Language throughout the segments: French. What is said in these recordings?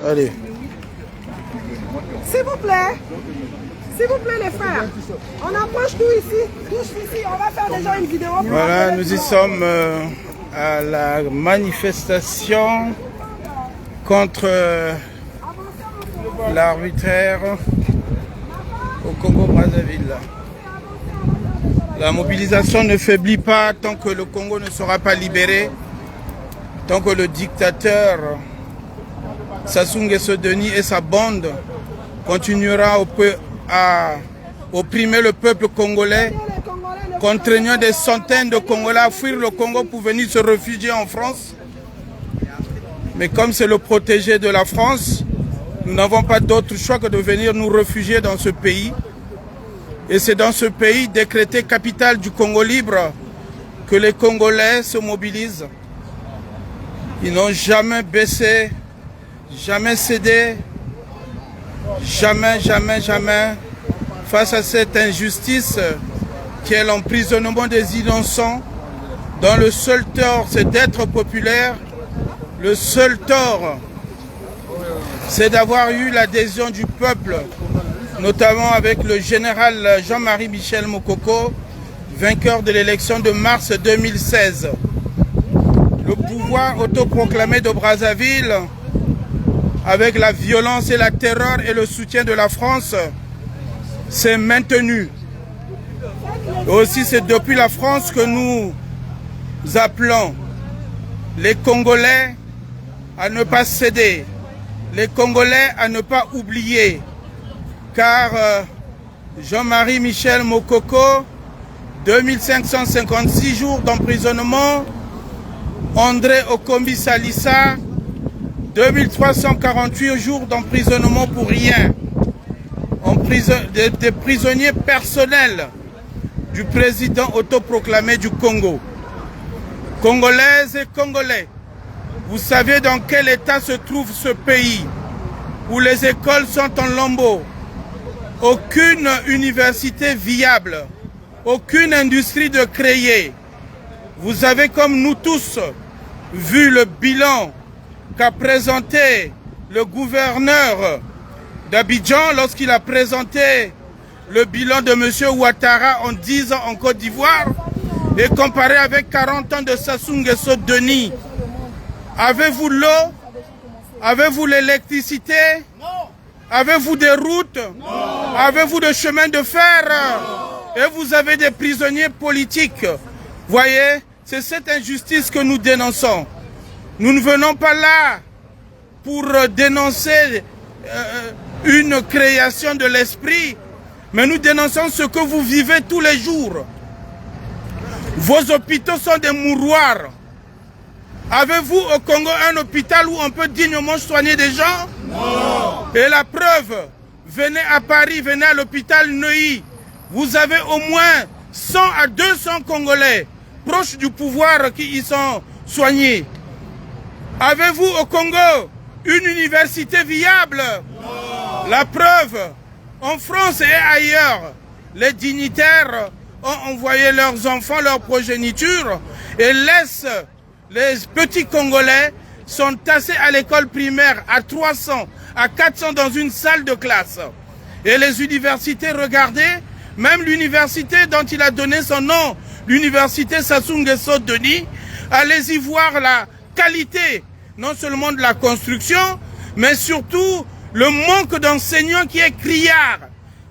Allez. S'il vous plaît, les frères, on approche tout ici, on va faire déjà une vidéo. Voilà, nous y sommes à la manifestation contre l'arbitraire au Congo-Brazzaville. La mobilisation ne faiblit pas tant que le Congo ne sera pas libéré, tant que le dictateur Sassou Nguesso Denis et sa bande continuera à opprimer le peuple congolais, contraignant des centaines de Congolais à fuir le Congo pour venir se réfugier en France. Mais comme c'est le protégé de la France, nous n'avons pas d'autre choix que de venir nous réfugier dans ce pays. Et c'est dans ce pays décrété capitale du Congo libre que les Congolais se mobilisent. Ils n'ont jamais baissé, jamais cédé, jamais face à cette injustice qui est l'emprisonnement des innocents, dont le seul tort c'est d'être populaire, le seul tort c'est d'avoir eu l'adhésion du peuple, notamment avec le général Jean-Marie Michel Mokoko, vainqueur de l'élection de mars 2016. Le pouvoir autoproclamé de Brazzaville, avec la violence et la terreur et le soutien de la France, s'est maintenu. Et aussi c'est depuis la France que nous appelons les Congolais à ne pas céder, les Congolais à ne pas oublier, car Jean-Marie Michel Mokoko, 2556 jours d'emprisonnement, André Okombi Salissa, 2348 jours d'emprisonnement pour rien, des prisonniers personnels du président autoproclamé du Congo. Congolaises et Congolais, vous savez dans quel état se trouve ce pays, où les écoles sont en lambeaux, aucune université viable, aucune industrie de créer. Vous avez comme nous tous vu le bilan qu'a présenté le gouverneur d'Abidjan lorsqu'il a présenté le bilan de M. Ouattara en 10 ans en Côte d'Ivoire et comparé avec 40 ans de Sassou Nguesso Denis. Avez-vous l'eau? Avez-vous l'électricité? Avez-vous des routes? Avez-vous des chemins de fer? Et vous avez des prisonniers politiques. Voyez, c'est cette injustice que nous dénonçons. Nous ne venons pas là pour dénoncer une création de l'esprit, mais nous dénonçons ce que vous vivez tous les jours. Vos hôpitaux sont des mouroirs. Avez-vous au Congo un hôpital où on peut dignement soigner des gens? Non. Et la preuve, venez à Paris, venez à l'hôpital Neuilly. Vous avez au moins 100 à 200 Congolais proches du pouvoir qui y sont soignés. Avez-vous au Congo une université viable? Non. La preuve, en France et ailleurs, les dignitaires ont envoyé leurs enfants, leurs progénitures et laissent les petits Congolais sont tassés à l'école primaire à 300, à 400 dans une salle de classe. Et les universités, regardez, même l'université dont il a donné son nom, l'université Sassou Nguesso Denis, allez-y voir la qualité, non seulement de la construction, mais surtout le manque d'enseignants qui est criard.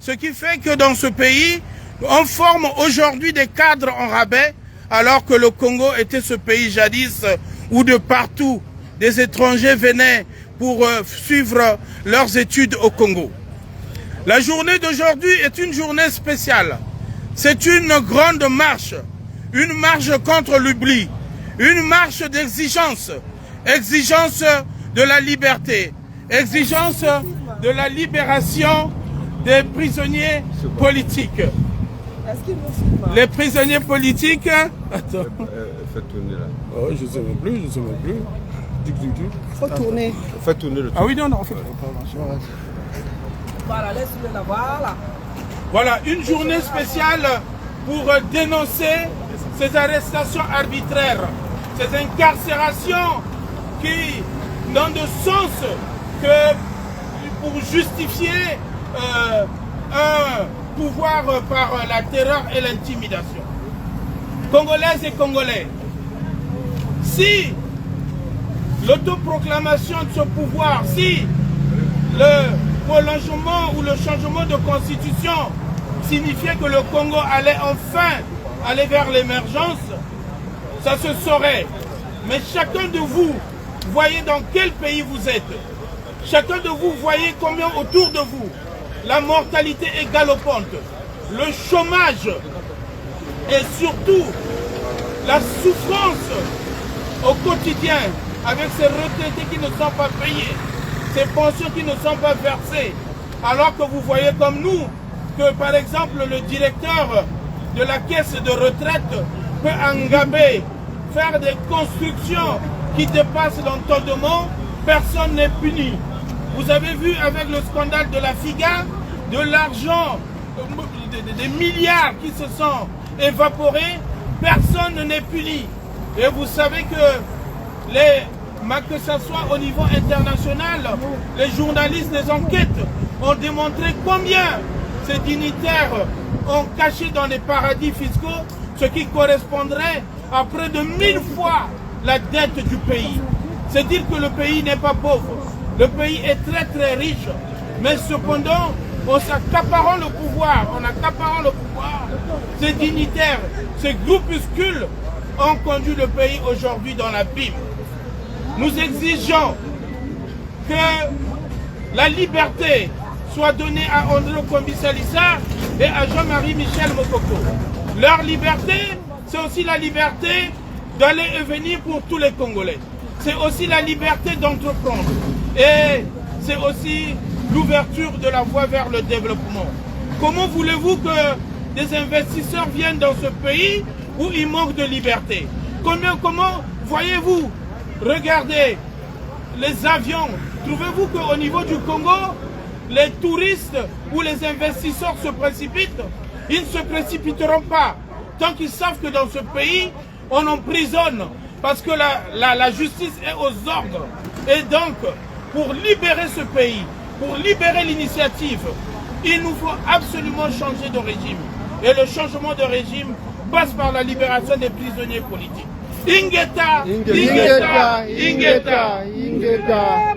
Ce qui fait que dans ce pays, on forme aujourd'hui des cadres en rabais, alors que le Congo était ce pays jadis où de partout des étrangers venaient pour suivre leurs études au Congo. La journée d'aujourd'hui est une journée spéciale. C'est une grande marche, une marche contre l'oubli, une marche d'exigence, exigence de la liberté, exigence de la libération des prisonniers politiques. Les prisonniers politiques... Attends. Faites tourner là. Oh, je ne sais même plus, Faut tourner. Faites tourner le truc. Ah oui, non, fait. Voilà, laisse-le là, voilà. Voilà, une journée spéciale pour dénoncer ces arrestations arbitraires, ces incarcérations qui n'ont de sens que pour justifier un pouvoir par la terreur et l'intimidation. Congolaises et Congolais, si l'autoproclamation de ce pouvoir, si le prolongement ou le changement de constitution signifiait que le Congo allait enfin aller vers l'émergence, ça se saurait. Mais chacun de vous, voyez dans quel pays vous êtes. Chacun de vous, voyez combien autour de vous la mortalité est galopante. Le chômage et surtout la souffrance au quotidien avec ces retraités qui ne sont pas payés, ces pensions qui ne sont pas versées. Alors que vous voyez comme nous que par exemple le directeur de la caisse de retraite peut engaber, faire des constructions qui dépassent l'entendement, personne n'est puni. Vous avez vu avec le scandale de la FIGA, de l'argent, des milliards qui se sont évaporés, personne n'est puni. Et vous savez que ce soit au niveau international, les journalistes des enquêtes ont démontré combien ces dignitaires ont caché dans les paradis fiscaux ce qui correspondrait à près de 1000 fois la dette du pays. C'est dire que le pays n'est pas pauvre. Le pays est très très riche, mais cependant, en s'accaparant le pouvoir, ces dignitaires, ces groupuscules ont conduit le pays aujourd'hui dans l'abîme. Nous exigeons que la liberté soit donnée à André Kombi Salissa et à Jean-Marie Michel Mokoko. Leur liberté, c'est aussi la liberté d'aller et venir pour tous les Congolais. C'est aussi la liberté d'entreprendre. Et c'est aussi l'ouverture de la voie vers le développement. Comment voulez-vous que des investisseurs viennent dans ce pays où il manque de liberté? Comment voyez-vous? Regardez les avions. Trouvez-vous qu'au niveau du Congo, les touristes ou les investisseurs se précipitent? Ils ne se précipiteront pas tant qu'ils savent que dans ce pays, on emprisonne parce que la justice est aux ordres. Et donc, pour libérer ce pays, pour libérer l'initiative, il nous faut absolument changer de régime. Et le changement de régime passe par la libération des prisonniers politiques. Ingeta, Ingeta, Ingeta, Ingeta.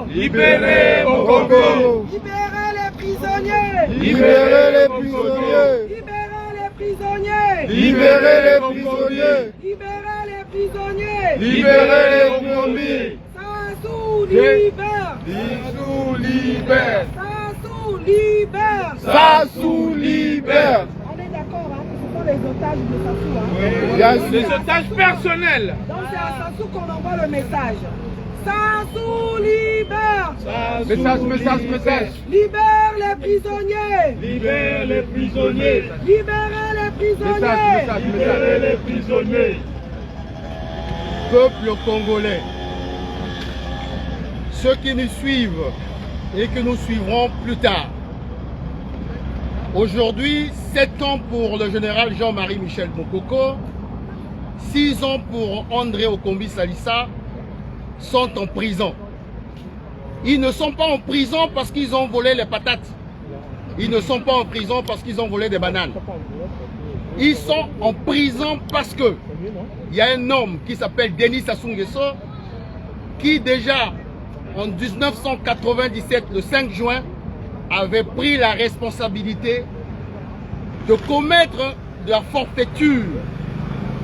Libérez Mokoko. Libérez les prisonniers. Libérez les prisonniers. Libérez les prisonniers. Libérez les prisonniers. Libérez les prisonniers. Libérez les prisonniers. Sassou libère. Sassou libère. Sassou libère. Sassou libère. On est d'accord, hein, que ce sont les otages de Sassou. Hein. Les otages personnels. Donc c'est à Sassou qu'on envoie le message. Sassou libère. Message. Libère les prisonniers. Libère les prisonniers. Libérez les prisonniers. Libérez les prisonniers. Peuple congolais, ceux qui nous suivent et que nous suivrons plus tard. Aujourd'hui, 7 ans pour le général Jean-Marie Michel Mokoko, 6 ans pour André Kombi Salissa sont en prison. Ils ne sont pas en prison parce qu'ils ont volé les patates. Ils ne sont pas en prison parce qu'ils ont volé des bananes. Ils sont en prison parce que il y a un homme qui s'appelle Denis Sassou Nguesso qui déjà en 1997, le 5 juin, avait pris la responsabilité de commettre de la forfaiture.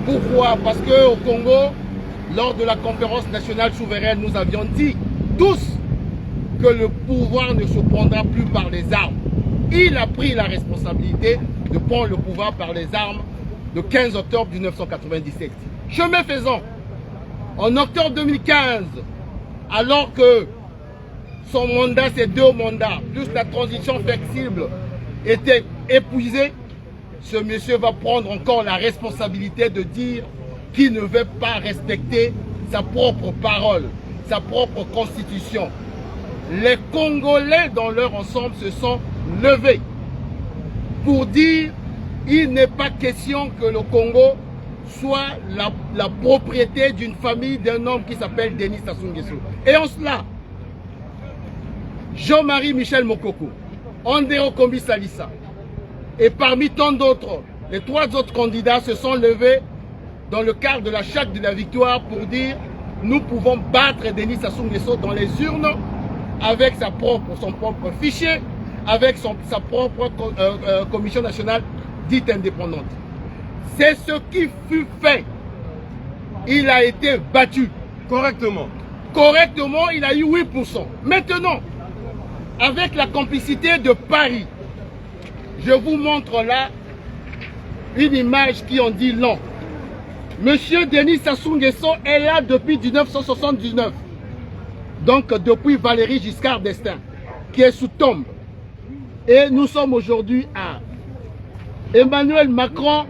Pourquoi? Parce qu'au Congo, lors de la conférence nationale souveraine, nous avions dit tous que le pouvoir ne se prendra plus par les armes. Il a pris la responsabilité de prendre le pouvoir par les armes le 15 octobre 1997. Chemin faisant, en octobre 2015, alors que son mandat, ses 2 mandats, plus la transition flexible, était épuisée, ce monsieur va prendre encore la responsabilité de dire qu'il ne veut pas respecter sa propre parole, sa propre constitution. Les Congolais dans leur ensemble se sont levés pour dire qu'il n'est pas question que le Congo soit la propriété d'une famille d'un homme qui s'appelle Denis Sassou Nguesso. Et en cela, Jean-Marie Michel Mokoko, André Kombi Salissa, et parmi tant d'autres, les 3 autres candidats se sont levés dans le cadre de la charte de la victoire pour dire nous pouvons battre Denis Sassou Nguesso dans les urnes avec son propre fichier, avec sa propre commission nationale dite indépendante. C'est ce qui fut fait. Il a été battu. Correctement. Correctement, il a eu 8%. Maintenant, avec la complicité de Paris, je vous montre là une image qui en dit long. Monsieur Denis Sassou Nguesso est là depuis 1979. Donc depuis Valéry Giscard d'Estaing, qui est sous tombe. Et nous sommes aujourd'hui à Emmanuel Macron,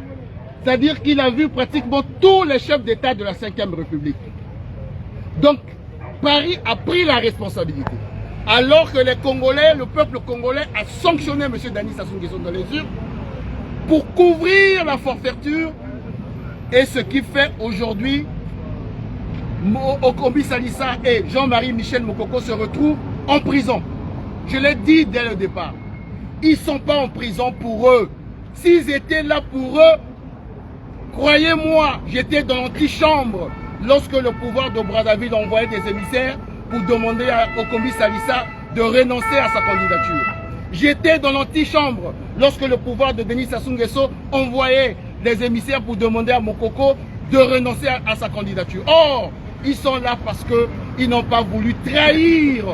c'est-à-dire qu'il a vu pratiquement tous les chefs d'État de la 5e République. Donc, Paris a pris la responsabilité. Alors que les Congolais, le peuple congolais a sanctionné M. Denis Sassou Nguesso dans les urnes pour couvrir la forfaiture. Et ce qui fait aujourd'hui, Kombi Salissa et Jean-Marie Michel Mokoko se retrouvent en prison. Je l'ai dit dès le départ. Ils ne sont pas en prison pour eux. S'ils étaient là pour eux, croyez-moi, j'étais dans l'antichambre lorsque le pouvoir de Brazzaville envoyait des émissaires pour demander au Kombi Salissa de renoncer à sa candidature. J'étais dans l'antichambre lorsque le pouvoir de Denis Sassou Nguesso envoyait des émissaires pour demander à Mokoko de renoncer à sa candidature. Or, ils sont là parce qu'ils n'ont pas voulu trahir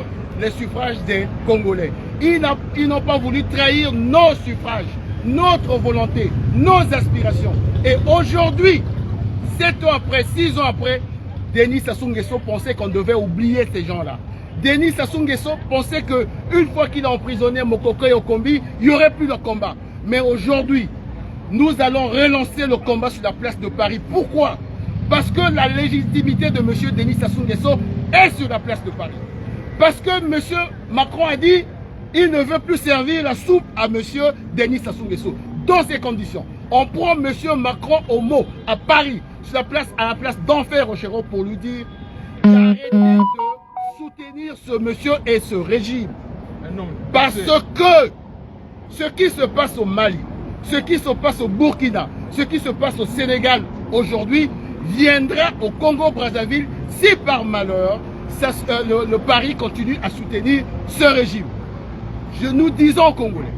les suffrages des Congolais. Ils n'ont pas voulu trahir nos suffrages, notre volonté, nos aspirations. Et aujourd'hui, 7 ans après, 6 ans après, Denis Sassou Nguesso pensait qu'on devait oublier ces gens-là. Denis Sassou Nguesso pensait qu'une fois qu'il a emprisonné Mokoko et Okombi, il n'y aurait plus de combat. Mais aujourd'hui, nous allons relancer le combat sur la place de Paris. Pourquoi? Parce que la légitimité de M. Denis Sassou Nguesso est sur la place de Paris. Parce que M. Macron a dit qu'il ne veut plus servir la soupe à M. Denis Sassou Nguesso. Dans ces conditions, on prend M. Macron au mot à Paris, sur la place, à la place d'Enfer Rochereau pour lui dire d'arrêter de soutenir ce monsieur et ce régime. Parce que ce qui se passe au Mali, ce qui se passe au Burkina, ce qui se passe au Sénégal aujourd'hui viendra au Congo-Brazzaville si par malheur le Paris continue à soutenir ce régime. Nous disons aux Congolais,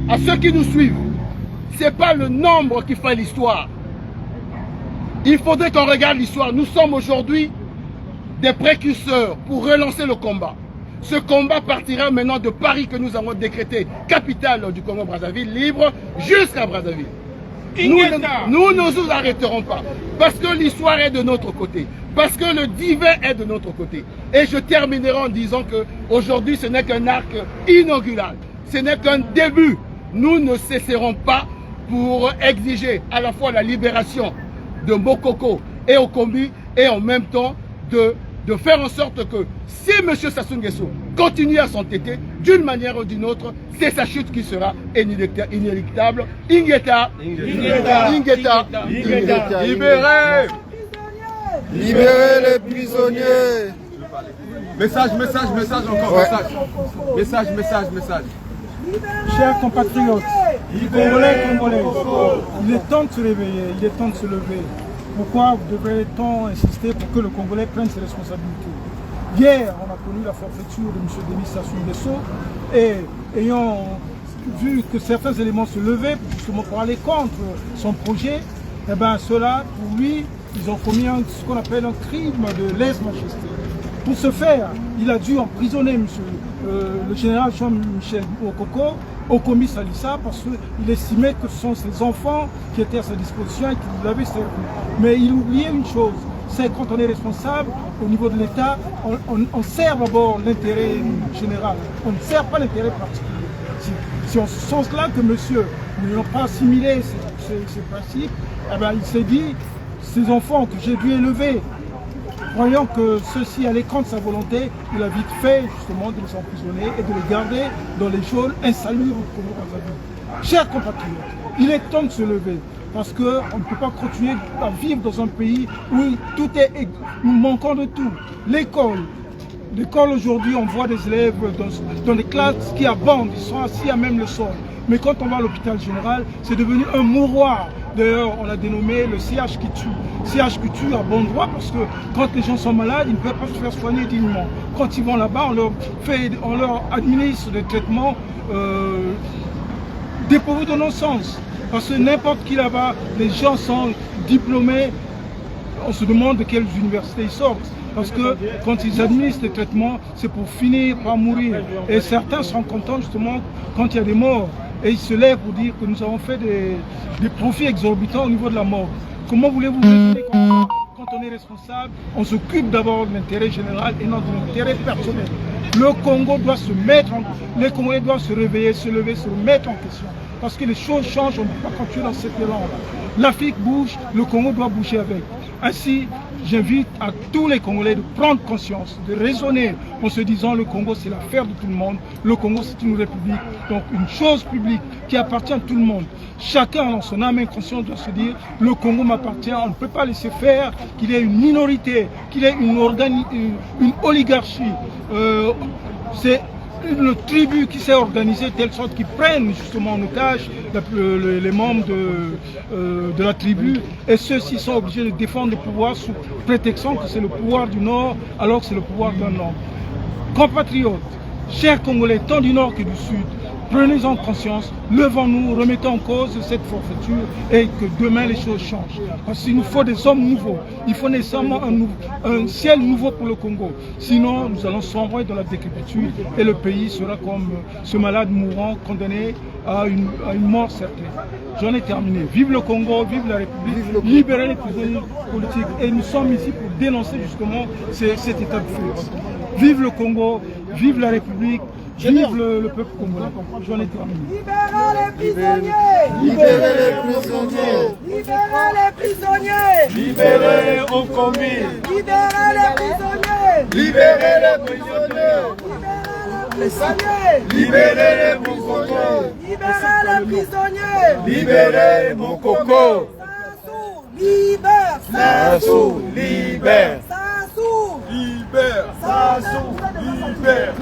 à ceux qui nous suivent, ce n'est pas le nombre qui fait l'histoire. Il faudrait qu'on regarde l'histoire. Nous sommes aujourd'hui des précurseurs pour relancer le combat. Ce combat partira maintenant de Paris que nous avons décrété capitale du Congo-Brazzaville libre jusqu'à Brazzaville. Nous ne nous arrêterons pas parce que l'histoire est de notre côté, parce que le divin est de notre côté. Et je terminerai en disant que aujourd'hui ce n'est qu'un arc inaugural, ce n'est qu'un début. Nous ne cesserons pas pour exiger à la fois la libération de Mokoko et Okombi et en même temps de faire en sorte que si M. Sassou Nguesso continue à s'entêter d'une manière ou d'une autre, c'est sa chute qui sera inéluctable. Ingeta, Ingeta, Ingeta, Ingeta. Libérez! Libérez les prisonniers. Message encore, message. Chers compatriotes, Congolais, il est temps de se réveiller, Pourquoi devrait-on insister pour que le Congolais prenne ses responsabilités? Hier, on a connu la forfaiture de M. Denis Sassou Nguesso et ayant vu que certains éléments se levaient justement pour aller contre son projet, eh bien ceux-là, pour lui, ils ont commis ce qu'on appelle un crime de lèse-majesté. Pour ce faire, il a dû emprisonner le général Jean-Michel Mokoko au Kombi Salissa parce qu'il estimait que ce sont ses enfants qui étaient à sa disposition et qui l'avaient servi. Mais il oubliait une chose, c'est quand on est responsable au niveau de l'État, on sert d'abord l'intérêt général, on ne sert pas l'intérêt particulier. C'est en ce sens-là que monsieur, n'ayant pas assimilé ces principes, eh bien, il s'est dit, ces enfants que j'ai dû élever, croyant que ceux-ci allaient contre sa volonté, il a vite fait justement de les emprisonner et de les garder dans les geôles insalubres pour nous. Chers compatriotes, il est temps de se lever parce qu'on ne peut pas continuer à vivre dans un pays où tout est nous manquons de tout. L'école, L'école aujourd'hui, on voit des élèves dans des classes qui abondent, ils sont assis à même le sol. Mais quand on va à l'hôpital général, c'est devenu un mouroir. D'ailleurs, on l'a dénommé le CH qui tue. CH qui tue à bon droit parce que quand les gens sont malades, ils ne peuvent pas se faire soigner dignement. Quand ils vont là-bas, on leur administre des traitements dépourvus de non-sens. Parce que n'importe qui là-bas, les gens sont diplômés, on se demande de quelles universités ils sortent. Parce que quand ils administrent les traitements, c'est pour finir par mourir. Et certains sont contents justement quand il y a des morts. Et ils se lèvent pour dire que nous avons fait des profits exorbitants au niveau de la mort. Comment voulez-vous raisonner comme ça? Quand on est responsable, on s'occupe d'abord de l'intérêt général et non de l'intérêt personnel. Le Congo doit se mettre les Congolais doivent se réveiller, se lever, se remettre en question. Parce que les choses changent, on ne peut pas continuer dans cet élan. L'Afrique bouge, le Congo doit bouger avec. Ainsi, j'invite à tous les Congolais de prendre conscience, de raisonner en se disant le Congo c'est l'affaire de tout le monde, le Congo c'est une république, donc une chose publique qui appartient à tout le monde. Chacun dans son âme et conscience doit se dire le Congo m'appartient, on ne peut pas laisser faire qu'il y ait une minorité, qu'il y ait une oligarchie. C'est une tribu qui s'est organisée de telle sorte qu'ils prennent justement en otage les membres de la tribu et ceux-ci sont obligés de défendre le pouvoir sous prétextant que c'est le pouvoir du Nord alors que c'est le pouvoir d'un Nord. Compatriotes, chers Congolais, tant du Nord que du Sud, prenez-en conscience, levons-nous, remettons en cause cette forfaiture et que demain les choses changent. Parce qu'il nous faut des hommes nouveaux, il faut nécessairement un ciel nouveau pour le Congo. Sinon, nous allons sombrer dans la décrépitude et le pays sera comme ce malade mourant condamné à une mort certaine. J'en ai terminé. Vive le Congo, vive la République, libérer les prisonniers politiques. Et nous sommes ici pour dénoncer justement cet état de fait. Vive le Congo, vive la République. Vive le peuple congolais. J'en ai terminé. Libérez les prisonniers. Libérez les prisonniers. Libérez les prisonniers. Libérez les commis. Libérez les prisonniers. Libérez les prisonniers. Libérez les prisonniers. Libérez les prisonniers. Libérez les prisonniers. Libérez mon coco. Sassou, libère. Sassou, libère. Sassou. Libère. Sassou, libère.